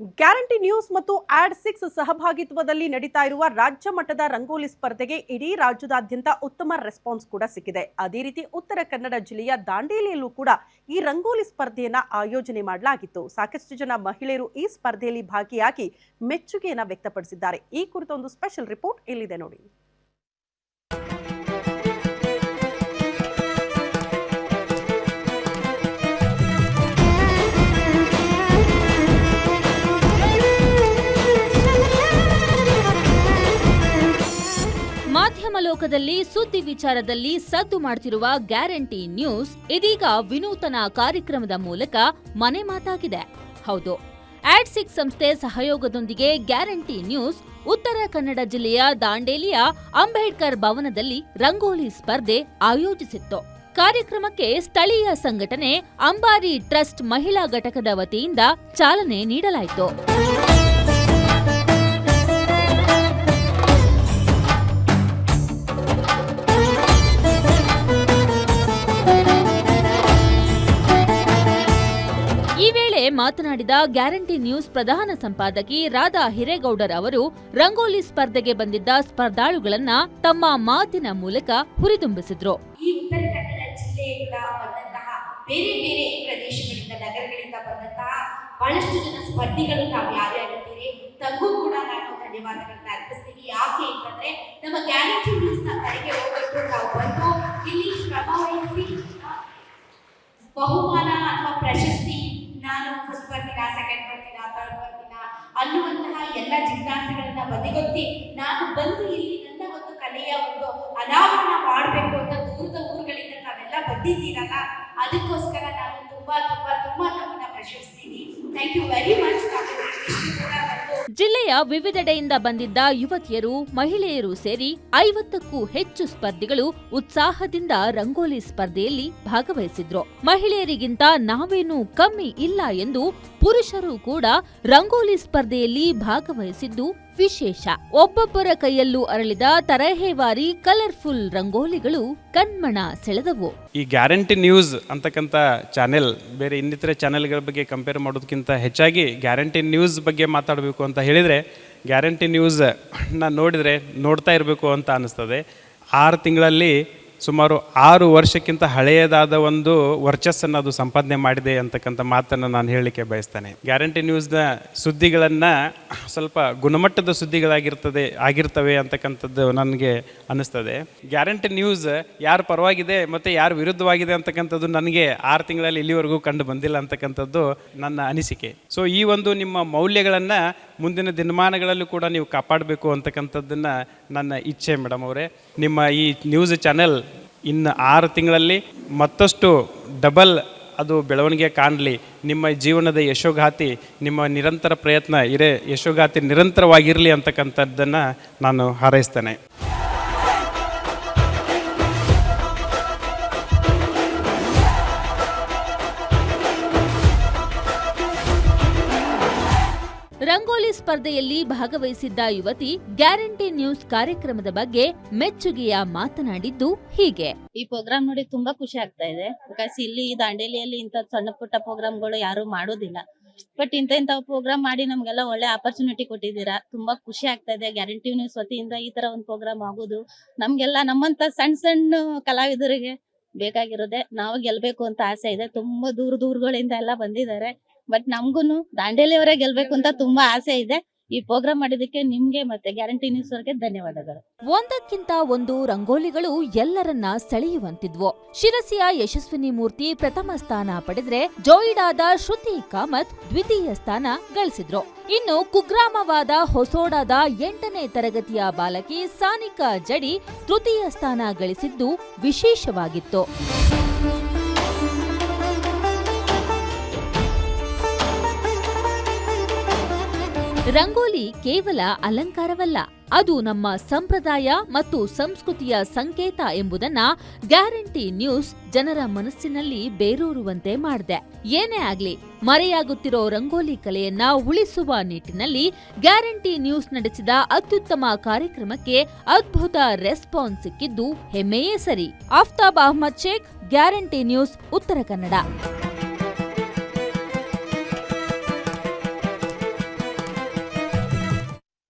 Guarantee news ಮತ್ತು ಆಡ್6 ಸಹಭಾಗಿತ್ವದಲ್ಲಿ ನಡೀತಾ ಇರುವ ರಾಜ್ಯ ಮಟ್ಟದ ರಂಗೋಲಿ ಸ್ಪರ್ಧೆಗೆ ಇಡೀ ರಾಜ್ಯದಾದ್ಯಂತ ಉತ್ತಮ ರೆಸ್ಪಾನ್ಸ್ ಕೂಡ ಸಿಕ್ಕಿದೆ. ಅದೇ ರೀತಿ ಉತ್ತರ ಕನ್ನಡ ಜಿಲ್ಲೆಯ ದಾಂಡೇಲಿಯಲ್ಲೂ ಕೂಡ ಈ ರಂಗೋಲಿ ಸ್ಪರ್ಧೆಯನ್ನ ಆಯೋಜನೆ ಮಾಡಲಾಗಿತ್ತು. ಸಾಕಷ್ಟು ಜನ ಮಹಿಳೆಯರು ಈ ಸ್ಪರ್ಧೆಯಲ್ಲಿ ಭಾಗಿಯಾಗಿ ಮೆಚ್ಚುಗೆಯನ್ನ ವ್ಯಕ್ತಪಡಿಸಿದ್ದಾರೆ. ಈ ಕುರಿತ ಒಂದು ಸ್ಪೆಷಲ್ ರಿಪೋರ್ಟ್ ಇಲ್ಲಿದೆ ನೋಡಿ. ಮಾಧ್ಯಮ ಲೋಕದಲ್ಲಿ ಸುದ್ದಿ ವಿಚಾರದಲ್ಲಿ ಸದ್ದು ಮಾಡ್ತಿರುವ ಗ್ಯಾರಂಟಿ ನ್ಯೂಸ್ ಇದೀಗ ವಿನೂತನ ಕಾರ್ಯಕ್ರಮದ ಮೂಲಕ ಮನೆ ಮಾತಾಗಿದೆ. ಹೌದು, ಆಡ್6 ಸಂಸ್ಥೆ ಸಹಯೋಗದೊಂದಿಗೆ ಗ್ಯಾರಂಟಿ ನ್ಯೂಸ್ ಉತ್ತರ ಕನ್ನಡ ಜಿಲ್ಲೆಯ ದಾಂಡೇಲಿಯ ಅಂಬೇಡ್ಕರ್ ಭವನದಲ್ಲಿ ರಂಗೋಲಿ ಸ್ಪರ್ಧೆ ಆಯೋಜಿಸಿತ್ತು. ಕಾರ್ಯಕ್ರಮಕ್ಕೆ ಸ್ಥಳೀಯ ಸಂಘಟನೆ ಅಂಬಾರಿ ಟ್ರಸ್ಟ್ ಮಹಿಳಾ ಘಟಕದ ವತಿಯಿಂದ ಚಾಲನೆ ನೀಡಲಾಯಿತು. ಮಾತನಾಡಿದ ಗ್ಯಾರಂಟಿ ನ್ಯೂಸ್ ಪ್ರಧಾನ ಸಂಪಾದಕಿ ರಾಧಾ ಹಿರೇಗೌಡರ್ ಅವರು ರಂಗೋಲಿ ಸ್ಪರ್ಧೆಗೆ ಬಂದಿದ್ದ ಸ್ಪರ್ಧಾಳುಗಳನ್ನ ತಮ್ಮ ಮಾತಿನ ಮೂಲಕ ಹುರಿದುಂಬಿಸಿದ್ರು. ಈ ಉತ್ತರ ಕನ್ನಡ ಜಿಲ್ಲೆಯಿಂದ ಬಂದಂತಹ ಬೇರೆ ಬೇರೆ ಪ್ರದೇಶಗಳಿಂದ ನಗರಗಳಿಂದ ಬಂದಂತಹ ಬಹಳಷ್ಟು ಜನ ಸ್ಪರ್ಧಿಗಳು ತಾವು ಯಾರ್ಯಾರಿದ್ದೀರಿ ತಮಗೂ ಕೂಡ ನಾನು ಧನ್ಯವಾದಗಳನ್ನ ಅರ್ಪಿಸ್ತೀನಿ. ಯಾಕೆ ಅಂತಂದ್ರೆ ನಮ್ಮ ಗ್ಯಾರಂಟಿ ನ್ಯೂಸ್ ನ ಕಡೆಗೆ ಹೋಗ್ಬಿಟ್ಟು ನಾವು ಬಂದು ಇಲ್ಲಿ ಶ್ರಮ ವಹಿಸಿ ಬಹುಮಾನ ಅಥವಾ ಪ್ರಶಸ್ತಿ ನಾನು ಫಸ್ಟ್ ಬರ್ತೀನ, ಸೆಕೆಂಡ್ ಬರ್ತೀನ, ಥರ್ಡ್ ಬರ್ತೀನ ಅನ್ನುವಂತಹ ಎಲ್ಲ ಜಿಜ್ಞಾಸೆಗಳನ್ನ ಬದಿಗೊತ್ತಿ ನಾನು ಬಂದು ಇಲ್ಲಿ ನನ್ನ ಒಂದು ಕಲೆಯ ಒಂದು ಅನಾವರಣ ಮಾಡಬೇಕು ಅಂತ ದೂರದ ಊರುಗಳಿಂದ ತಾವೆಲ್ಲ ಬಂದಿದ್ದೀರಲ್ಲ, ಅದಕ್ಕೋಸ್ಕರ ನಾನು ತುಂಬಾ ತುಂಬಾ ತುಂಬಾ ನಮ್ಮನ್ನ ಪ್ರಶಂಸಿಸ್ತೀನಿ. Thank you very much. ಜಿಲ್ಲೆಯ ವಿವಿಧೆಡೆಯಿಂದ ಬಂದಿದ್ದ ಯುವತಿಯರು, ಮಹಿಳೆಯರು ಸೇರಿ 50ಕ್ಕೂ ಹೆಚ್ಚು ಸ್ಪರ್ಧಿಗಳು ಉತ್ಸಾಹದಿಂದ ರಂಗೋಲಿ ಸ್ಪರ್ಧೆಯಲ್ಲಿ ಭಾಗವಹಿಸಿದ್ರು. ಮಹಿಳೆಯರಿಗಿಂತ ನಾವೇನೂ ಕಮ್ಮಿ ಇಲ್ಲ ಎಂದು ಪುರುಷರು ಕೂಡ ರಂಗೋಲಿ ಸ್ಪರ್ಧೆಯಲ್ಲಿ ಭಾಗವಹಿಸಿದ್ದು ವಿಶೇಷ. ಒಬ್ಬೊಬ್ಬರ ಕೈಯಲ್ಲೂ ಅರಳಿದ ತರಹೇವಾರಿ ಕಲರ್ಫುಲ್ ರಂಗೋಲಿಗಳು ಕಣ್ಮನ ಸೆಳೆದವು. ಈ ಗ್ಯಾರಂಟಿ ನ್ಯೂಸ್ ಅಂತಕ್ಕಂಥ ಚಾನೆಲ್ ಬೇರೆ ಇನ್ನಿತರ ಚಾನೆಲ್ಗಳ ಬಗ್ಗೆ ಕಂಪೇರ್ ಮಾಡೋದಕ್ಕಿಂತ ಹೆಚ್ಚಾಗಿ ಗ್ಯಾರಂಟಿ ನ್ಯೂಸ್ ಬಗ್ಗೆ ಮಾತಾಡಬೇಕು ಅಂತ ಹೇಳಿದರೆ, ಗ್ಯಾರಂಟಿ ನ್ಯೂಸ್ ನೋಡಿದರೆ ನೋಡ್ತಾ ಇರಬೇಕು ಅಂತ ಅನ್ನಿಸ್ತದೆ. 6 ತಿಂಗಳಲ್ಲಿ ಸುಮಾರು 6 ವರ್ಷಕ್ಕಿಂತ ಹಳೆಯದಾದ ಒಂದು ವರ್ಚಸ್ಸನ್ನು ಅದು ಸಂಪಾದನೆ ಮಾಡಿದೆ ಅಂತಕ್ಕಂಥ ಮಾತನ್ನು ನಾನು ಹೇಳಲಿಕ್ಕೆ ಬಯಸ್ತೇನೆ. ಗ್ಯಾರಂಟಿ ನ್ಯೂಸ್ನ ಸುದ್ದಿಗಳನ್ನು ಸ್ವಲ್ಪ ಗುಣಮಟ್ಟದ ಆಗಿರ್ತವೆ ಅಂತಕ್ಕಂಥದ್ದು ನನಗೆ ಅನ್ನಿಸ್ತದೆ. ಗ್ಯಾರಂಟಿ ನ್ಯೂಸ್ ಯಾರು ಪರವಾಗಿದೆ ಮತ್ತು ಯಾರು ವಿರುದ್ಧವಾಗಿದೆ ಅಂತಕ್ಕಂಥದ್ದು ನನಗೆ 6 ತಿಂಗಳಲ್ಲಿ ಇಲ್ಲಿವರೆಗೂ ಕಂಡು ಬಂದಿಲ್ಲ ಅಂತಕ್ಕಂಥದ್ದು ನನ್ನ ಅನಿಸಿಕೆ. ಸೊ ಈ ಒಂದು ನಿಮ್ಮ ಮೌಲ್ಯಗಳನ್ನು ಮುಂದಿನ ದಿನಮಾನಗಳಲ್ಲೂ ಕೂಡ ನೀವು ಕಾಪಾಡಬೇಕು ಅಂತಕ್ಕಂಥದ್ದನ್ನು ನನ್ನ ಇಚ್ಛೆ ಮೇಡಮ್ ಅವರೇ. ನಿಮ್ಮ ಈ ನ್ಯೂಸ್ ಚಾನೆಲ್ ಇನ್ನು 6 ತಿಂಗಳಲ್ಲಿ ಮತ್ತಷ್ಟು ಡಬಲ್ ಅದು ಬೆಳವಣಿಗೆ ಕಾಣಲಿ. ನಿಮ್ಮ ಜೀವನದ ಯಶೋಗಾತಿ, ನಿಮ್ಮ ನಿರಂತರ ಪ್ರಯತ್ನ ಯಶೋಗಾತಿ ನಿರಂತರವಾಗಿರಲಿ ಅಂತಕ್ಕಂಥದ್ದನ್ನು ನಾನು ಹಾರೈಸ್ತೇನೆ. ರಂಗೋಲಿ ಸ್ಪರ್ಧೆಯಲ್ಲಿ ಭಾಗವಹಿಸಿದ್ದ ಯುವತಿ ಗ್ಯಾರಂಟಿ ನ್ಯೂಸ್ ಕಾರ್ಯಕ್ರಮದ ಬಗ್ಗೆ ಮೆಚ್ಚುಗೆಯ ಮಾತನಾಡಿದ್ದು ಹೀಗೆ. ಈ ಪ್ರೋಗ್ರಾಮ್ ನೋಡಿ ತುಂಬಾ ಖುಷಿ ಆಗ್ತಾ ಇದೆ. ಬಿಕಾಸ್ ಇಲ್ಲಿ ದಾಂಡೇಲಿಯಲ್ಲಿ ಇಂಥ ಸಣ್ಣ ಪುಟ್ಟ ಪ್ರೋಗ್ರಾಮ್ಗಳು ಯಾರು ಮಾಡೋದಿಲ್ಲ. ಬಟ್ ಇಂಥ ಪ್ರೋಗ್ರಾಮ್ ಮಾಡಿ ನಮ್ಗೆಲ್ಲ ಒಳ್ಳೆ ಆಪರ್ಚುನಿಟಿ ಕೊಟ್ಟಿದ್ದೀರಾ. ತುಂಬಾ ಖುಷಿ ಆಗ್ತಾ ಇದೆ. ಗ್ಯಾರಂಟಿ ನ್ಯೂಸ್ ವತಿಯಿಂದ ಈ ತರ ಒಂದು ಪ್ರೋಗ್ರಾಮ್ ಆಗೋದು ನಮ್ಗೆಲ್ಲ ನಮ್ಮಂತ ಸಣ್ಣ ಕಲಾವಿದರಿಗೆ ಬೇಕಾಗಿರೋದೆ. ನಾವು ಗೆಲ್ಬೇಕು ಅಂತ ಆಸೆ ಇದೆ. ತುಂಬಾ ದೂರಗಳಿಂದ ಎಲ್ಲ ಬಂದಿದ್ದಾರೆ. ಬಟ್ ನಮ್ಗೂನು ದಾಂಡೇಲಿಯವರೇ ಗೆಲ್ಬೇಕು ಅಂತ ತುಂಬಾ ಆಸೆ ಇದೆ. ಈ ಪ್ರೋಗ್ರಾಮ್ ಮಾಡಿದಕ್ಕೆ ನಿಮ್ಗೆ ಮತ್ತೆ ಗ್ಯಾರಂಟಿ ನ್ಯೂಸ್ ಅವರಿಗೆ ಧನ್ಯವಾದಗಳು. ಒಂದಕ್ಕಿಂತ ಒಂದು ರಂಗೋಲಿಗಳು ಎಲ್ಲರನ್ನ ಸೆಳೆಯುವಂತಿದ್ವು. ಶಿರಸಿಯ ಯಶಸ್ವಿನಿ ಮೂರ್ತಿ ಪ್ರಥಮ ಸ್ಥಾನ ಪಡೆದ್ರೆ, ಜೋಯಿಡಾದ ಶ್ರುತಿ ಕಾಮತ್ ದ್ವಿತೀಯ ಸ್ಥಾನ ಗಳಿಸಿದ್ರು. ಇನ್ನು ಕುಗ್ರಾಮವಾದ ಹೊಸೋಡಾದ 8ನೇ ತರಗತಿಯ ಬಾಲಕಿ ಸಾನಿಕಾ ಜಡಿ ತೃತೀಯ ಸ್ಥಾನ ಗಳಿಸಿದ್ದು ವಿಶೇಷವಾಗಿತ್ತು. ರಂಗೋಲಿ ಕೇವಲ ಅಲಂಕಾರವಲ್ಲ, ಅದು ನಮ್ಮ ಸಂಪ್ರದಾಯ ಮತ್ತು ಸಂಸ್ಕೃತಿಯ ಸಂಕೇತ ಎಂಬುದನ್ನ ಗ್ಯಾರಂಟಿ ನ್ಯೂಸ್ ಜನರ ಮನಸ್ಸಿನಲ್ಲಿ ಬೇರೂರುವಂತೆ ಮಾಡಿದೆ. ಏನೇ ಆಗ್ಲಿ, ಮರೆಯಾಗುತ್ತಿರೋ ರಂಗೋಲಿ ಕಲೆಯನ್ನ ಉಳಿಸುವ ನಿಟ್ಟಿನಲ್ಲಿ ಗ್ಯಾರಂಟಿ ನ್ಯೂಸ್ ನಡೆಸಿದ ಅತ್ಯುತ್ತಮ ಕಾರ್ಯಕ್ರಮಕ್ಕೆ ಅದ್ಭುತ ರೆಸ್ಪಾನ್ಸ್ ಸಿಕ್ಕಿದ್ದು ಹೆಮ್ಮೆಯೇ ಸರಿ. Aftab Ahmed Sheikh, guarantee news, Uttara Kannada.